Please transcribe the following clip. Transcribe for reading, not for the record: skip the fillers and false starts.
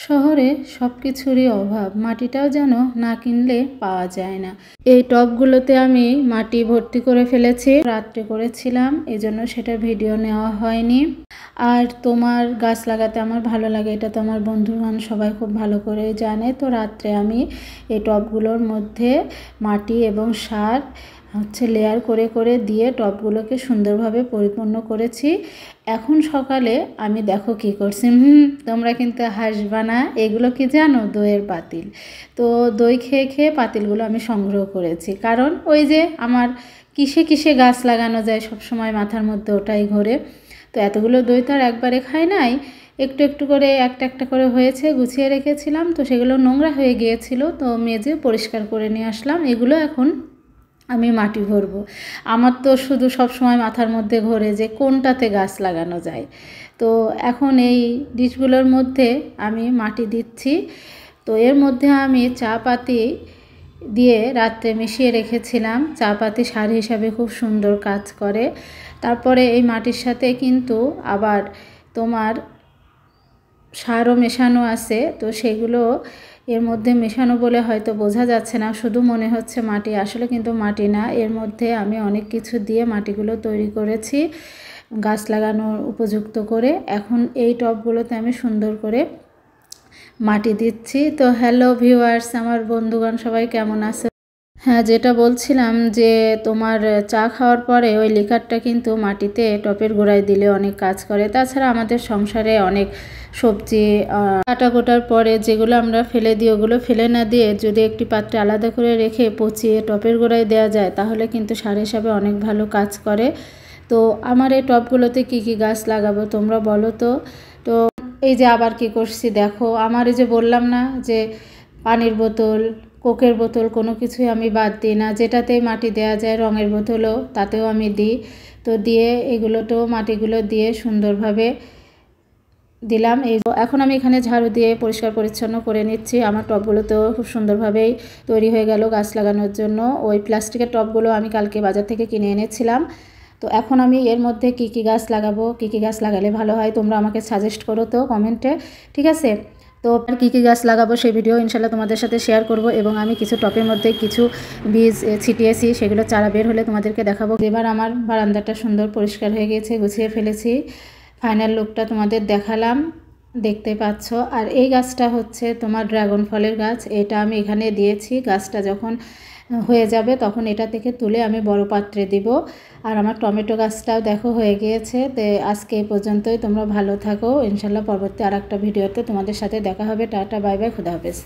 শহরে সব কিছুরই অভাব, মাটিটাও যেন না কিনলে পাওয়া যায় না। এই টবগুলোতে আমি মাটি ভর্তি করে ফেলেছি, রাত্রে করেছিলাম, এজন্য সেটা ভিডিও নেওয়া হয়নি। আর তোমার গাছ লাগাতে আমার ভালো লাগে, এটা তো আমার বন্ধুবান সবাই খুব ভালো করে জানে। তো রাত্রে আমি এই টবগুলোর মধ্যে মাটি এবং সার লেয়ার করে করে দিয়ে টবগুলোকে সুন্দরভাবে পরিপূর্ণ করেছি। এখন সকালে আমি দেখো কি করছি, তোমরা কিন্তু হাসবা না। এগুলো কি জানো? দইয়ের পাতিল। তো দই খেয়ে খেয়ে পাতিলগুলো আমি সংগ্রহ করেছি, কারণ ওই যে আমার কিসে কিসে গাছ লাগানো যায় সব সময় মাথার মধ্যে ওটাই ঘোরে। তো এতগুলো দই তো আর একবারে খাই নাই, একটু একটু করে একটা একটা করে হয়েছে, গুছিয়ে রেখেছিলাম। তো সেগুলো নোংরা হয়ে গিয়েছিল, তো মেজে পরিষ্কার করে নিয়ে আসলাম। এগুলো এখন আমি মাটি ভরবো। আমার তো শুধু সব সময় মাথার মধ্যে ঘোরে যে কোনটাতে গাছ লাগানো যায়। তো এখন এই ডিশগুলোর মধ্যে আমি মাটি দিচ্ছি। তো এর মধ্যে আমি চা পাতি দিয়ে রাত্রে মিশিয়ে রেখেছিলাম। চা পাতি সার হিসাবে খুব সুন্দর কাজ করে। তারপরে এই মাটির সাথে কিন্তু আবার তোমার সারও মেশানো আছে। তো সেগুলো এর মধ্যে মেশানো বলে হয়তো বোঝা যাচ্ছে না, শুধু মনে হচ্ছে মাটি, আসলে কিন্তু মাটি না। এর মধ্যে আমি অনেক কিছু দিয়ে মাটিগুলো তৈরি করেছি গাছ লাগানোর উপযুক্ত করে। এখন এই টবগুলোতে আমি সুন্দর করে মাটি দিচ্ছি। তো হ্যালো ভিউয়ার্স, আমার বন্ধুগণ সবাই কেমন আছে? হ্যাঁ, যেটা বলছিলাম যে তোমার চা খাওয়ার পরে ওই লিকারটা কিন্তু মাটিতে টপের গোড়ায় দিলে অনেক কাজ করে। তাছাড়া আমাদের সংসারে অনেক সবজি কাটা কোটার পরে যেগুলো আমরা ফেলে দিই, ওগুলো ফেলে না দিয়ে যদি একটি পাত্রে আলাদা করে রেখে পচিয়ে টপের গোড়ায় দেওয়া যায়, তাহলে কিন্তু সার হিসাবে অনেক ভালো কাজ করে। তো আমার এই টবগুলোতে কি কি গাছ লাগাবো তোমরা বলো তো। তো এই যে আবার কি করছি দেখো, আমার এই যে বললাম না যে পানির বোতল, কোকের বোতল কোনো কিছুই আমি বাদ দিই না। যেটাতেই মাটি দেওয়া যায়, রঙের বোতলও তাতেও আমি দিই। তো দিয়ে এগুলোতেও মাটিগুলো দিয়ে সুন্দরভাবে দিলাম। এখন আমি এখানে ঝাড়ু দিয়ে পরিষ্কার পরিচ্ছন্ন করে নিচ্ছি। আমার টবগুলোতেও খুব সুন্দরভাবেই তৈরি হয়ে গেল গাছ লাগানোর জন্য। ওই প্লাস্টিকের টবগুলো আমি কালকে বাজার থেকে কিনে এনেছিলাম। তো এখন আমি এর মধ্যে কি কি গাছ লাগাবো, কি কি গাছ লাগালে ভালো হয় তোমরা আমাকে সাজেস্ট করো তো কমেন্টে, ঠিক আছে? তো কী কী গাছ লাগাবো সেই ভিডিও ইনশাল্লাহ তোমাদের সাথে শেয়ার করব। এবং আমি কিছু টপের মধ্যে কিছু বীজ ছিটিয়েছি, সেগুলো চারা বের হলে তোমাদেরকে দেখাবো। এবার আমার বারান্দাটা সুন্দর পরিষ্কার হয়ে গেছে, গুছিয়ে ফেলেছি। ফাইনাল লুকটা তোমাদের দেখালাম, দেখতে পাচ্ছ। আর এই গাছটা হচ্ছে তোমার ড্রাগন ফলের গাছ। এটা আমি এখানে দিয়েছি। গাছটা যখন হয়ে যাবে তখন এটা থেকে তুলে আমি বড় পাত্রে দিব। আর আমার টমেটো গাছটাও দেখো হয়ে গিয়েছে। তো আজকে এই পর্যন্তই, তোমরা ভালো থাকো। ইনশাল্লাহ পরবর্তী আর একটা ভিডিওতে তোমাদের সাথে দেখা হবে। টাটা, বাই বাই, খুদা হাফেজ।